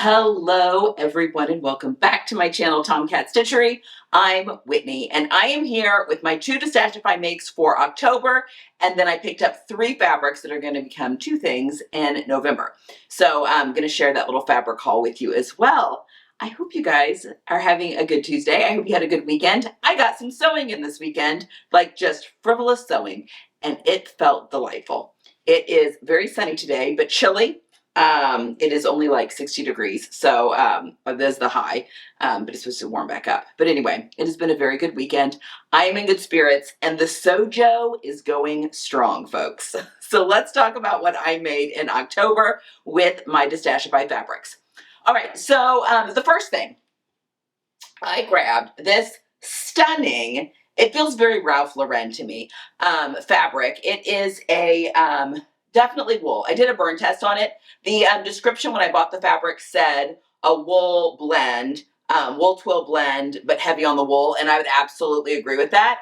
Hello everyone and welcome back to my channel, Tomcat Stitchery. I'm Whitney and I am here with my 2 Destashify makes for October, and then I picked up 3 fabrics that are going to become 2 things in November. So I'm going to share that little fabric haul with you as well. I hope you guys are having a good Tuesday. I hope you had a good weekend. I got some sewing in this weekend, like just frivolous sewing, and it felt delightful. It is very sunny today, but chilly. It is only like 60 degrees, so there's the high, but it's supposed to warm back up. But anyway, it has been a very good weekend. I am in good spirits, and the Sojo is going strong, folks. So let's talk about what I made in October with my Destashify fabrics. All right, so the first thing, I grabbed this stunning, it feels very Ralph Lauren to me, fabric. It is a definitely wool. I did a burn test on it. The description when I bought the fabric said a wool blend, wool twill blend, but heavy on the wool, and I would absolutely agree with that.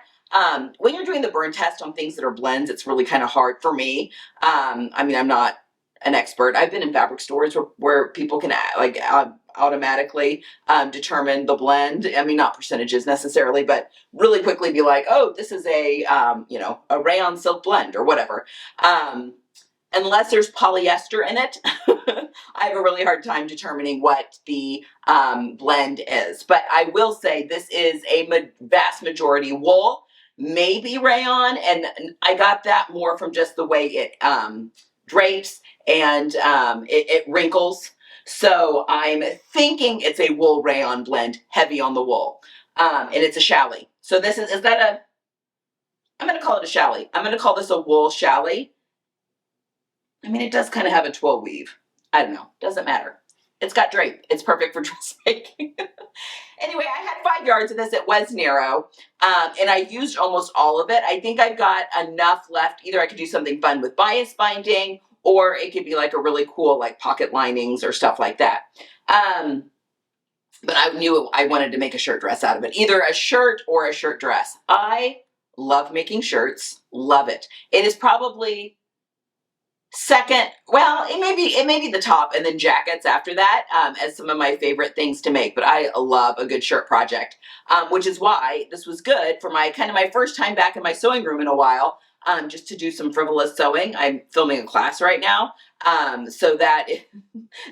When you're doing the burn test on things that are blends, it's really kind of hard for me. I mean, I'm not an expert. I've been in fabric stores where people can automatically determine the blend. I mean, not percentages necessarily, but really quickly be like, oh, this is a, a rayon silk blend or whatever. Unless there's polyester in it, I have a really hard time determining what the blend is. But I will say this is a vast majority wool, maybe rayon, and I got that more from just the way it drapes and it wrinkles. So I'm thinking it's a wool rayon blend, heavy on the wool, and it's a challis. So this is that a, I'm going to call it a challis. I'm going to call this a wool challis. I mean, it does kind of have a twill weave. I don't know. Doesn't matter. It's got drape. It's perfect for dressmaking. Anyway, I had 5 yards of this. It was narrow, and I used almost all of it. I think I've got enough left. Either I could do something fun with bias binding, or it could be like a really cool like pocket linings or stuff like that. But I knew I wanted to make a shirt dress out of it. Either a shirt or a shirt dress. I love making shirts. Love it. It is probably second, well, it may be the top, and then jackets after that, as some of my favorite things to make. But I love a good shirt project, which is why this was good for my my first time back in my sewing room in a while, just to do some frivolous sewing. I'm filming a class right now, so that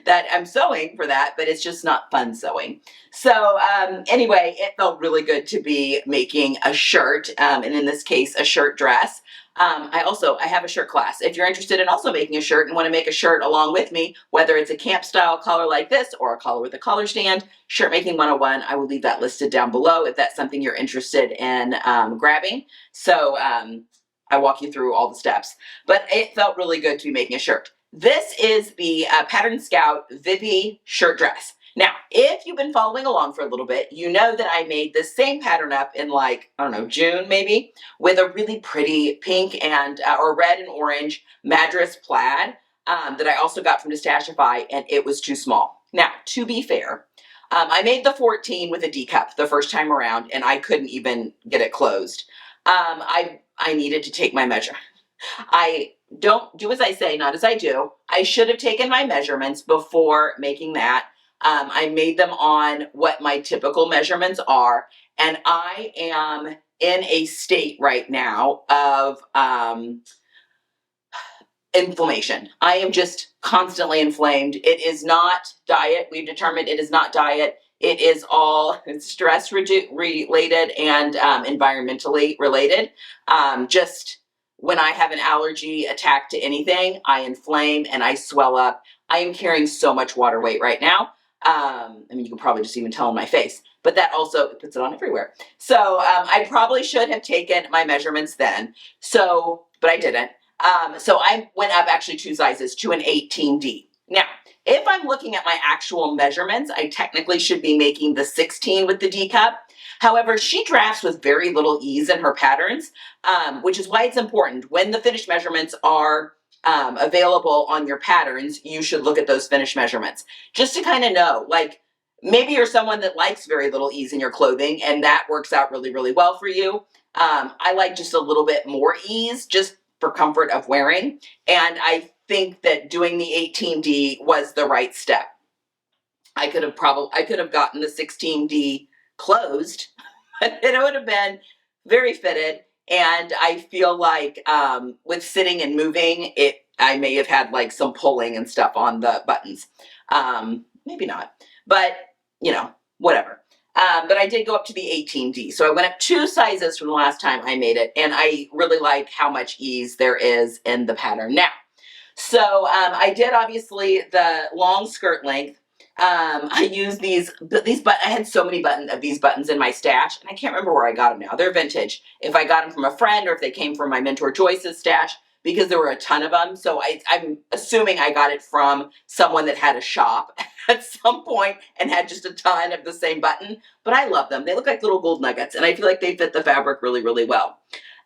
that I'm sewing for that, but it's just not fun sewing. So anyway, it felt really good to be making a shirt, and in this case, a shirt dress. I have a shirt class. If you're interested in also making a shirt and want to make a shirt along with me, whether it's a camp style collar like this or a collar with a collar stand, Shirt Making 101, I will leave that listed down below if that's something you're interested in grabbing. So I walk you through all the steps. But it felt really good to be making a shirt. This is the Pattern Scout Vivi shirt dress. Now, if you've been following along for a little bit, you know that I made this same pattern up in like, I don't know, June maybe, with a really pretty pink and, or red and orange Madras plaid that I also got from Destashify, and it was too small. Now, to be fair, I made the 14 with a D cup the first time around, and I couldn't even get it closed. I needed to take my measure. I don't do as I say, not as I do. I should have taken my measurements before making that. I made them on what my typical measurements are, and I am in a state right now of inflammation. I am just constantly inflamed. It is not diet. We've determined it is not diet. It is all stress related and environmentally related. Just when I have an allergy attack to anything, I inflame and I swell up. I am carrying so much water weight right now. I mean, you can probably just even tell in my face, but that also puts it on everywhere. So I probably should have taken my measurements then. So, but I didn't. So I went up actually 2 sizes to an 18D. Now, if I'm looking at my actual measurements, I technically should be making the 16 with the D cup. However, she drafts with very little ease in her patterns, which is why it's important when the finished measurements are available on your patterns, you should look at those finished measurements just to kind of know, like, maybe you're someone that likes very little ease in your clothing and that works out really, really well for you. I like just a little bit more ease just for comfort of wearing. And I think that doing the 18D was the right step. I could have gotten the 16D closed, but it would have been very fitted. And I feel like with sitting and moving, I may have had like some pulling and stuff on the buttons. Maybe not, but you know, whatever. But I did go up to the 18D. So I went up 2 sizes from the last time I made it. And I really like how much ease there is in the pattern now. So I did obviously the long skirt length. I used these I had so many of these buttons in my stash, and I can't remember where I got them now. They're vintage. If I got them from a friend or if they came from my mentor Joyce's stash, because there were a ton of them. So I'm assuming I got it from someone that had a shop at some point and had just a ton of the same button. But I love them. They look like little gold nuggets, and I feel like they fit the fabric really, really well.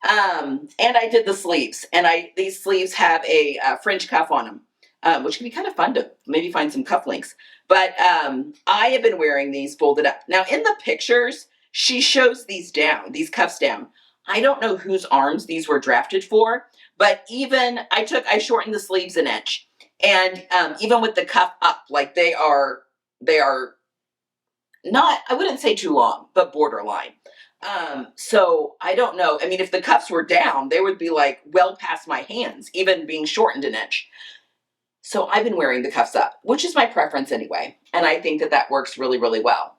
And I did the sleeves, and these sleeves have a fringe cuff on them, which can be kind of fun to maybe find some cufflinks. But I have been wearing these folded up. Now in the pictures, she shows these cuffs down. I don't know whose arms these were drafted for, but I shortened the sleeves an inch, and even with the cuff up, like they are not, I wouldn't say too long, but borderline. So I don't know. I mean, if the cuffs were down, they would be like well past my hands, even being shortened an inch. So I've been wearing the cuffs up, which is my preference anyway. And I think that works really, really well.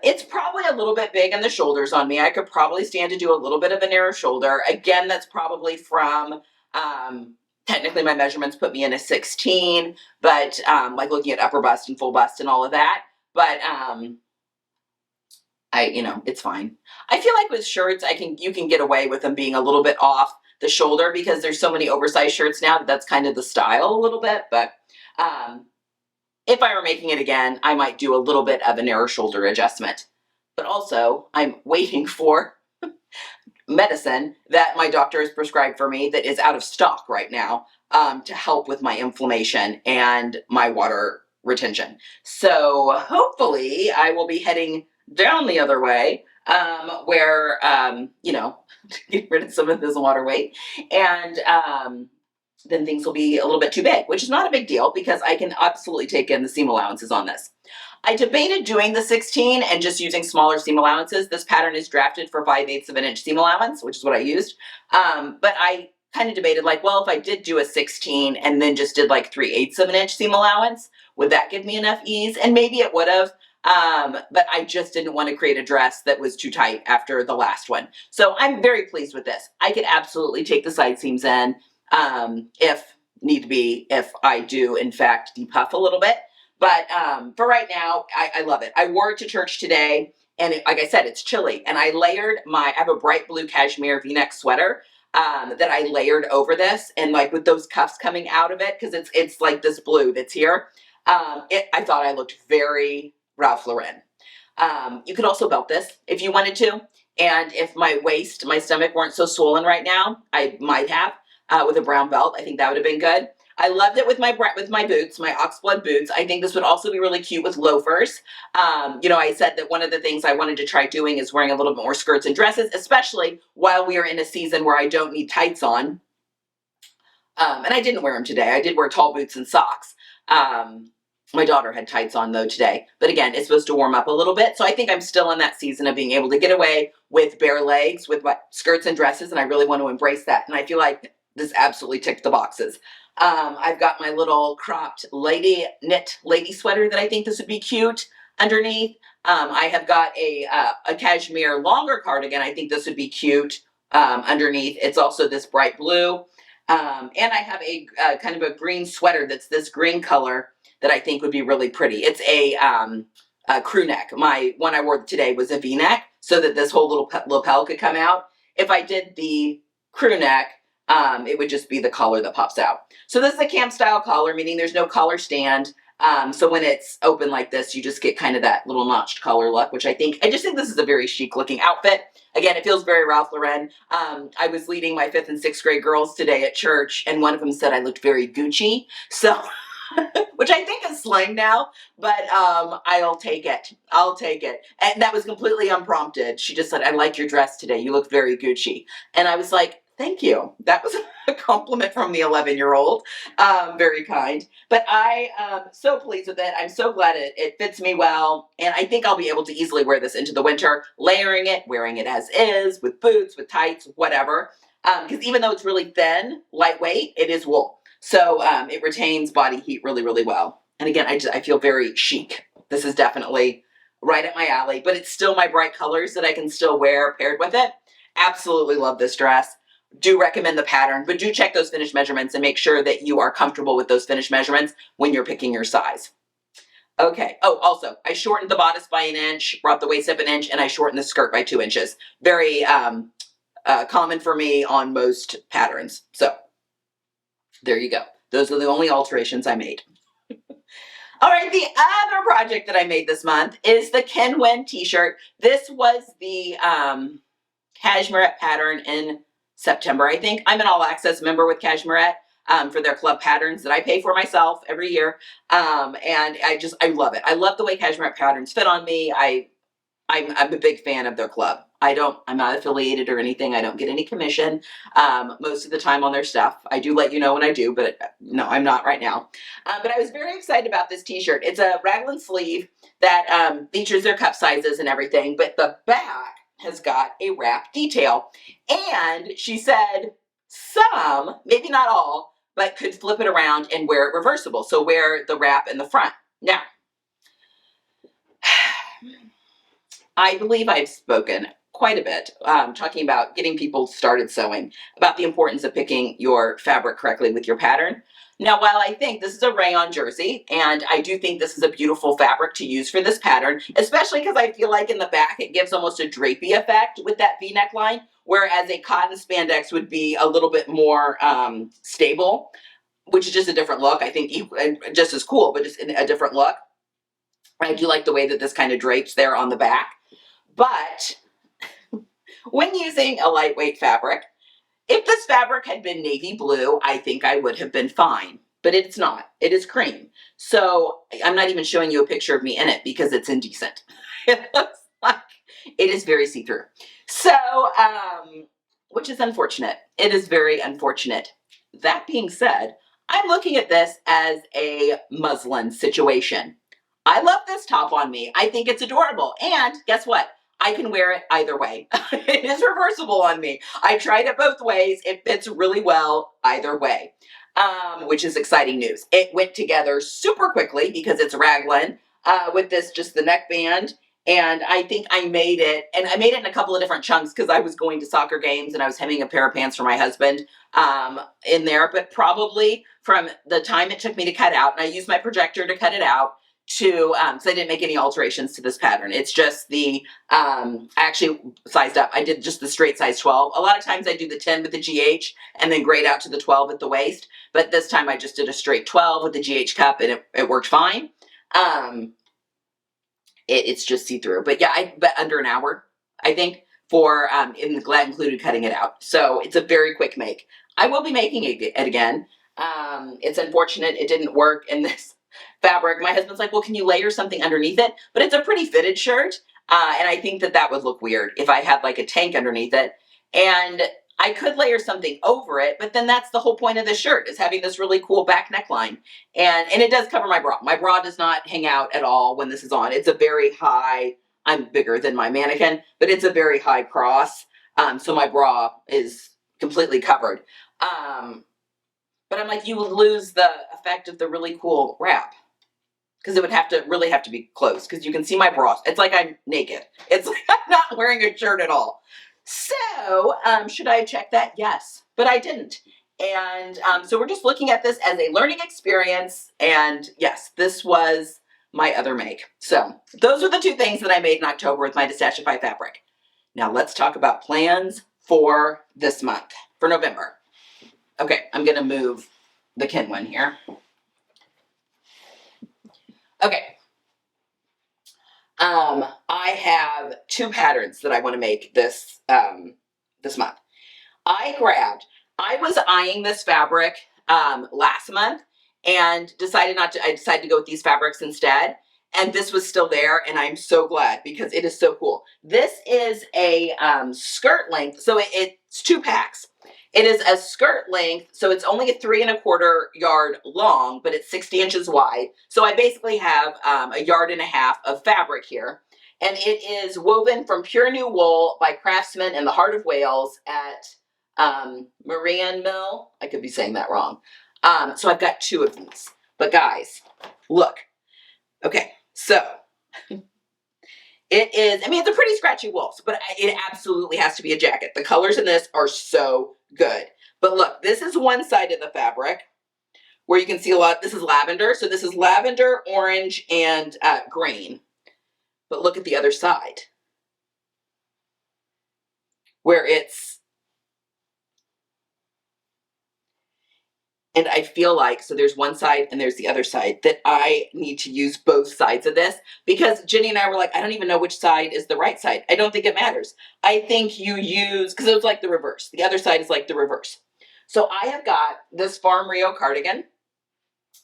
It's probably a little bit big in the shoulders on me. I could probably stand to do a little bit of a narrow shoulder. Again, that's probably from, technically my measurements put me in a 16, but like looking at upper bust and full bust and all of that. But it's fine. I feel like with shirts, you can get away with them being a little bit off the shoulder because there's so many oversized shirts now that's kind of the style a little bit. But if I were making it again, I might do a little bit of a narrow shoulder adjustment. But also, I'm waiting for medicine that my doctor has prescribed for me that is out of stock right now to help with my inflammation and my water retention. So hopefully I will be heading down the other way where, get rid of some of this water weight, and then things will be a little bit too big, which is not a big deal because I can absolutely take in the seam allowances on this. I debated doing the 16 and just using smaller seam allowances. This pattern is drafted for 5/8 of an inch seam allowance, which is what I used. But I kind of debated like, well, if I did do a 16 and then just did like 3/8 of an inch seam allowance, would that give me enough ease? And maybe it would have. But I just didn't want to create a dress that was too tight after the last one. So I'm very pleased with this. I could absolutely take the side seams in if need be, if I do in fact depuff a little bit. But for right now, I love it. I wore it to church today, and like I said, it's chilly. And I have a bright blue cashmere V-neck sweater that I layered over this, and like with those cuffs coming out of it, because it's like this blue that's here. I thought I looked very Ralph Lauren. You could also belt this if you wanted to. And if my stomach weren't so swollen right now, I might have with a brown belt. I think that would have been good. I loved it with my boots, my oxblood boots. I think this would also be really cute with loafers. I said that one of the things I wanted to try doing is wearing a little bit more skirts and dresses, especially while we are in a season where I don't need tights on. And I didn't wear them today. I did wear tall boots and socks. My daughter had tights on though today, but again, it's supposed to warm up a little bit. So I think I'm still in that season of being able to get away with bare legs, with my skirts and dresses. And I really want to embrace that. And I feel like this absolutely ticked the boxes. I've got my little cropped knit lady sweater that I think this would be cute underneath. I have got a cashmere longer cardigan. I think this would be cute underneath. It's also this bright blue. And I have a kind of a green sweater that's this green color that I think would be really pretty. It's a crew neck. My one I wore today was a V-neck so that this whole little lapel could come out. If I did the crew neck, it would just be the collar that pops out. So this is a camp style collar, meaning there's no collar stand. So when it's open like this, you just get kind of that little notched collar look, which I just think this is a very chic looking outfit. Again, it feels very Ralph Lauren. I was leading my 5th and 6th grade girls today at church, and one of them said I looked very Gucci. So, which I think is slang now, but I'll take it. I'll take it. And that was completely unprompted. She just said, I like your dress today. You look very Gucci. And I was like, Thank you. That was a compliment from the 11-year-old. Very kind. But I am so pleased with it. I'm so glad it fits me well. And I think I'll be able to easily wear this into the winter, layering it, wearing it as is, with boots, with tights, whatever. Because even though it's really thin, lightweight, it is wool. So it retains body heat really, really well. And again, I feel very chic. This is definitely right up my alley, but it's still my bright colors that I can still wear paired with it. Absolutely love this dress. Do recommend the pattern, but do check those finished measurements and make sure that you are comfortable with those finished measurements when you're picking your size. Okay. Oh, also, I shortened the bodice by an inch, brought the waist up an inch, and I shortened the skirt by 2 inches. Very common for me on most patterns. So there you go. Those are the only alterations I made. All right, the other project that I made this month is the Kenwen t-shirt. This was the cashmerette pattern in September, I think. I'm an all access member with Cashmerette for their club patterns that I pay for myself every year. And I love it. I love the way Cashmerette patterns fit on me. I'm a big fan of their club. I'm not affiliated or anything. I don't get any commission most of the time on their stuff. I do let you know when I do, but no, I'm not right now. But I was very excited about this t-shirt. It's a raglan sleeve that features their cup sizes and everything, but the back has got a wrap detail. And she said some, maybe not all, but could flip it around and wear it reversible. So wear the wrap in the front. Now, I believe I've spoken quite a bit talking about getting people started sewing, about the importance of picking your fabric correctly with your pattern. Now, while I think this is a rayon jersey, and I do think this is a beautiful fabric to use for this pattern, especially because I feel like in the back it gives almost a drapey effect with that V-neck line, whereas a cotton spandex would be a little bit more stable, which is just a different look. I think just as cool, but just a different look. I do like the way that this kind of drapes there on the back. But when using a lightweight fabric, if this fabric had been navy blue, I think I would have been fine, but it's not. It is cream. So I'm not even showing you a picture of me in it because it's indecent. It looks like it is very see-through. So, which is unfortunate. It is very unfortunate. That being said, I'm looking at this as a muslin situation. I love this top on me. I think it's adorable. And guess what? I can wear it either way. It is reversible on me. I tried it both ways. It fits really well either way, which is exciting news. It went together super quickly because it's raglan with this, just the neckband. And I think I made it, and I made it in a couple of different chunks because I was going to soccer games and I was hemming a pair of pants for my husband in there. But probably from the time it took me to cut out, and I used my projector to cut it out, to, so I didn't make any alterations to this pattern. It's just the, I actually sized up. I did just the straight size 12. A lot of times I do the 10 with the GH and then grade out to the 12 at the waist. But this time I just did a straight 12 with the GH cup and it worked fine. It's just see-through. But yeah, but under an hour, I think, for, in the glad included cutting it out. So it's a very quick make. I will be making it again. It's unfortunate it didn't work in this fabric. My husband's like, well, can you layer something underneath it? But it's a pretty fitted shirt. And I think that would look weird if I had like a tank underneath it. And I could layer something over it, but then that's the whole point of this shirt, is having this really cool back neckline. And it does cover my bra. My bra does not hang out at all when this is on. It's a very high, I'm bigger than my mannequin, but it's a very high cross. So my bra is completely covered. But I'm like, you would lose the effect of the really cool wrap, because it would really have to be close, because you can see my bra. It's like I'm naked. It's like I'm not wearing a shirt at all. So should I check that? Yes, but I didn't. And so we're just looking at this as a learning experience. And yes, this was my other make. So those are the two things that I made in October with my Destashify fabric. Now let's talk about plans for this month, for November. Okay, I'm going to move the Kenwen here. Okay. I have two patterns that I want to make this this month. I was eyeing this fabric last month and decided I decided to go with these fabrics instead. And this was still there, and I'm so glad because it is so cool. This is a skirt length, so it's 2 packs. It is a skirt length, so it's only a 3¼ yard long, but it's 60 inches wide. So I basically have a yard and a half of fabric here. And it is woven from pure new wool by craftsmen in the heart of Wales at Marian Mill. I could be saying that wrong. So I've got 2 of these. But guys, look. Okay, so it is, I mean, it's a pretty scratchy wool, but it absolutely has to be a jacket. The colors in this are so good. But look, this is one side of the fabric where you can see a lot. This is lavender. So this is lavender, orange, and green. But look at the other side where it's, and I feel like, so there's one side and there's the other side, that I need to use both sides of this, because Jenny and I were like, I don't even know which side is the right side. I don't think it matters. I think you use, because it was like the reverse. The other side is like the reverse. So I have got this Farm Rio cardigan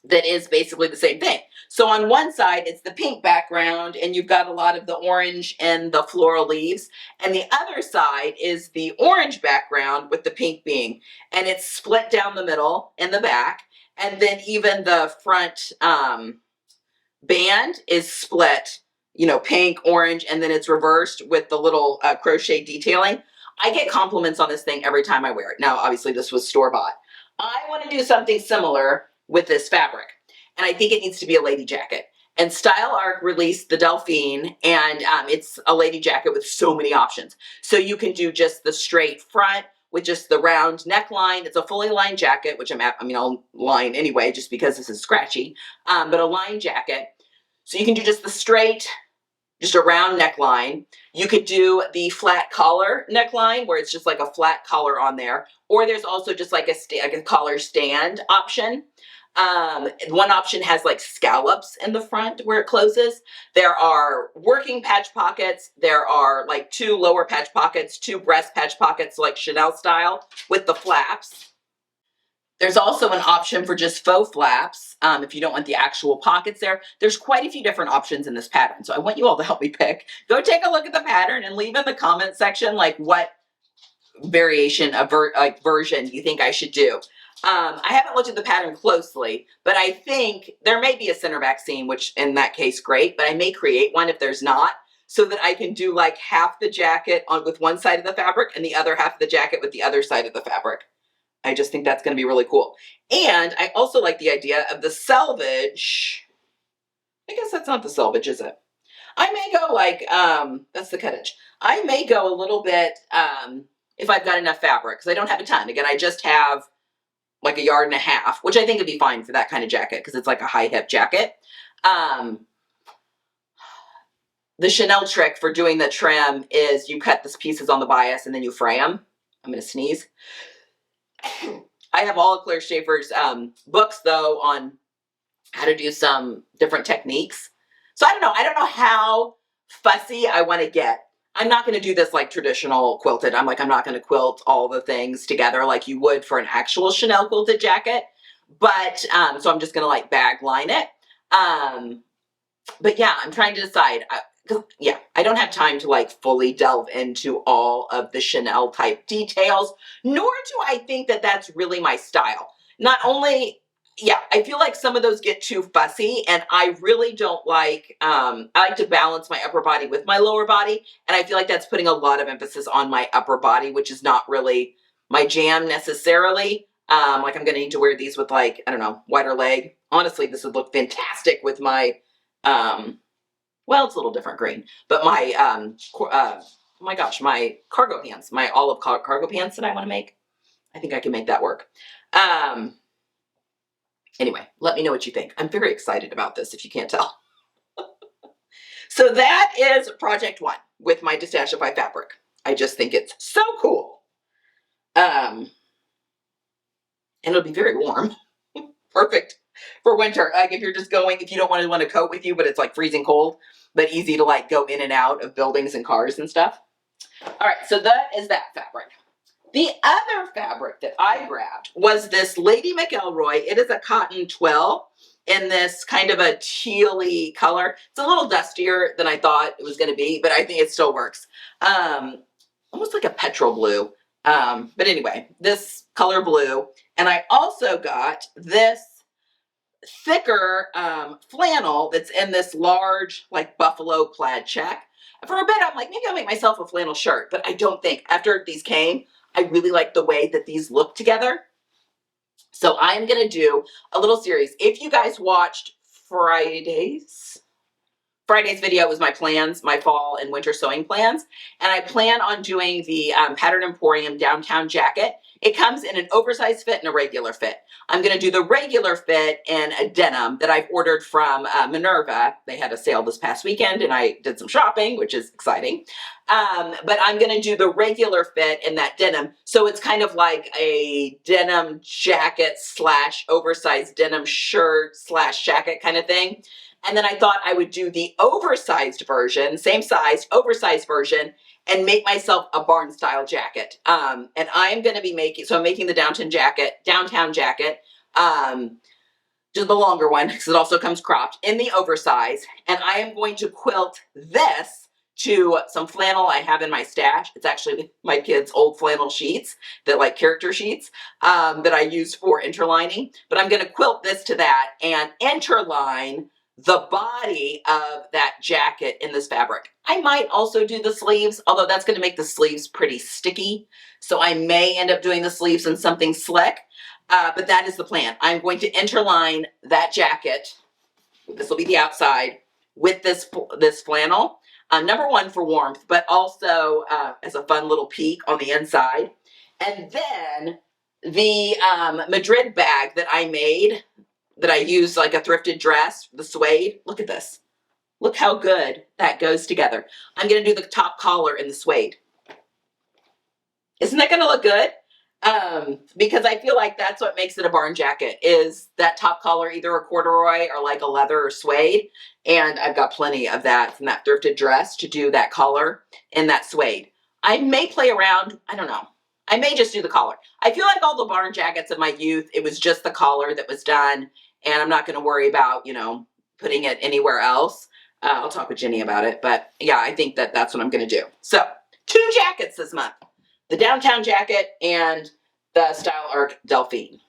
that is basically the same thing. So on one side, it's the pink background, and you've got a lot of the orange and the floral leaves. And the other side is the orange background with the pink being, and it's split down the middle in the back. And then even the front band is split, you know, pink, orange, and then it's reversed with the little crochet detailing. I get compliments on this thing every time I wear it. Now, obviously, this was store-bought. I want to do something similar with this fabric, and I think it needs to be a lady jacket. And Style Arc released the Delphine, and it's a lady jacket with so many options. So you can do just the straight front with just the round neckline. It's a fully lined jacket, which I'll line anyway, just because this is scratchy, but a lined jacket. So you can do just the straight, just a round neckline. You could do the flat collar neckline where it's just like a flat collar on there, or there's also just like a collar stand option. One option has like scallops in the front where it closes. There are working patch pockets. There are like 2 lower patch pockets, 2 breast patch pockets, like Chanel style with the flaps. There's also an option for just faux flaps if you don't want the actual pockets there. There's quite a few different options in this pattern, so I want you all to help me pick. Go take a look at the pattern and leave in the comment section like what variation of version you think I should do. I haven't looked at the pattern closely, but I think there may be a center back seam, which in that case, great, but I may create one if there's not, so that I can do like half the jacket with one side of the fabric and the other half of the jacket with the other side of the fabric. I just think that's going to be really cool. And I also like the idea of the selvage. I guess that's not the selvage, is it? I may go like, that's the cuttage. I may go a little bit, if I've got enough fabric, because I don't have a ton. Again, I just have like a yard and a half, which I think would be fine for that kind of jacket, because it's like a high hip jacket. The Chanel trick for doing the trim is you cut the pieces on the bias and then you fray them. I'm going to sneeze. I have all of Claire Schaefer's books, though, on how to do some different techniques. So I don't know how fussy I want to get. I'm not going to do this like traditional quilted. I'm not going to quilt all the things together like you would for an actual Chanel quilted jacket. But, so I'm just going to like bag line it. But yeah, I'm trying to decide. Yeah, I don't have time to like fully delve into all of the Chanel type details, nor do I think that that's really my style. Not only, yeah, I feel like some of those get too fussy, and I really don't like, I like to balance my upper body with my lower body, and I feel like that's putting a lot of emphasis on my upper body, which is not really my jam necessarily. Like I'm going to need to wear these with like, I don't know, wider leg. Honestly, this would look fantastic with my, well, it's a little different green, but my, oh my gosh, my cargo pants, my olive cargo pants that I want to make. I think I can make that work. Anyway, let me know what you think. I'm very excited about this, if you can't tell. So that is project 1 with my Destashify fabric. I just think it's so cool. And it'll be very warm. Perfect for winter. Like if you're just going, if you don't want a coat with you, but it's like freezing cold, but easy to like go in and out of buildings and cars and stuff. All right, so that is that fabric. The other fabric that I grabbed was this Lady McElroy. It is a cotton twill in this kind of a tealy color. It's a little dustier than I thought it was going to be, but I think it still works. Almost like a petrol blue. But anyway, this color blue. And I also got this thicker flannel that's in this large like buffalo plaid check. For a bit, I'm like, maybe I'll make myself a flannel shirt, but I don't think. After these came, I really like the way that these look together. So I'm going to do a little series. If you guys watched Friday's video was my plans, my fall and winter sewing plans. And I plan on doing the Pattern Emporium downtown jacket. It comes in an oversized fit and a regular fit. I'm going to do the regular fit in a denim that I've ordered from Minerva. They had a sale this past weekend and I did some shopping, which is exciting. But I'm going to do the regular fit in that denim. So it's kind of like a denim jacket slash oversized denim shirt slash jacket kind of thing. And then I thought I would do the oversized version, same size, oversized version, and make myself a barn style jacket. And I'm going to be making, so I'm making the downtown jacket, just the longer one, because it also comes cropped in the oversize. And I am going to quilt this to some flannel I have in my stash. It's actually my kids' old flannel sheets, that like character sheets that I use for interlining. But I'm going to quilt this to that and interline the body of that jacket in this fabric. I might also do the sleeves, although that's going to make the sleeves pretty sticky. So I may end up doing the sleeves in something slick, but that is the plan. I'm going to interline that jacket, this will be the outside, with this flannel. Number one for warmth, but also as a fun little peek on the inside. And then the Madrid bag that I made, that I used like a thrifted dress, the suede. Look at this. Look how good that goes together. I'm going to do the top collar in the suede. Isn't that going to look good? Because I feel like that's what makes it a barn jacket, is that top collar, either a corduroy or like a leather or suede. And I've got plenty of that from that thrifted dress to do that collar in that suede. I may play around. I don't know. I may just do the collar. I feel like all the barn jackets of my youth, it was just the collar that was done. And I'm not going to worry about, you know, putting it anywhere else. I'll talk with Jenny about it. But yeah, I think that that's what I'm going to do. So 2 jackets this month. The downtown jacket and the Style Arc Delphine.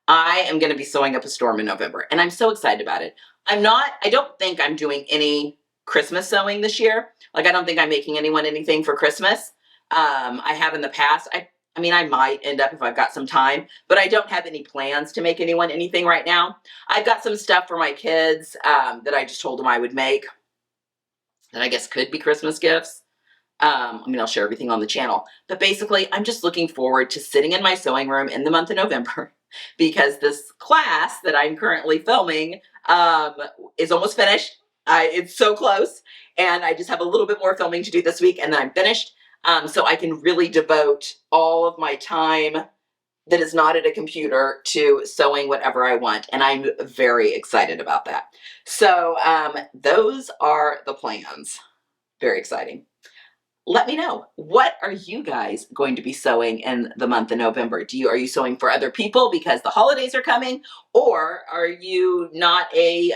I am going to be sewing up a storm in November. And I'm so excited about it. I don't think I'm doing any Christmas sewing this year. Like, I don't think I'm making anyone anything for Christmas. I have in the past. I mean, I might end up if I've got some time, but I don't have any plans to make anyone anything right now. I've got some stuff for my kids that I just told them I would make that I guess could be Christmas gifts. I mean, I'll share everything on the channel, but basically I'm just looking forward to sitting in my sewing room in the month of November because this class that I'm currently filming is almost finished. It's so close, and I just have a little bit more filming to do this week and then I'm finished. So I can really devote all of my time that is not at a computer to sewing whatever I want. And I'm very excited about that. So those are the plans. Very exciting. Let me know, what are you guys going to be sewing in the month of November? Are you sewing for other people because the holidays are coming? Or are you not a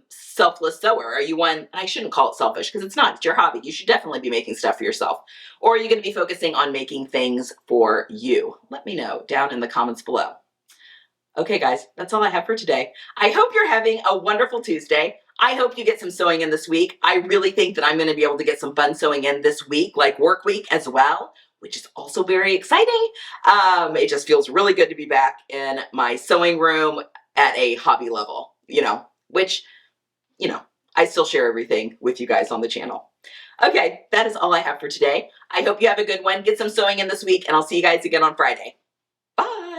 selfless sewer? Are you one, and I shouldn't call it selfish because it's not, it's your hobby. You should definitely be making stuff for yourself. Or are you going to be focusing on making things for you? Let me know down in the comments below. Okay guys, that's all I have for today. I hope you're having a wonderful Tuesday. I hope you get some sewing in this week. I really think that I'm going to be able to get some fun sewing in this week, like work week as well, which is also very exciting. It just feels really good to be back in my sewing room at a hobby level, which, I still share everything with you guys on the channel. Okay, that is all I have for today. I hope you have a good one. Get some sewing in this week, and I'll see you guys again on Friday. Bye.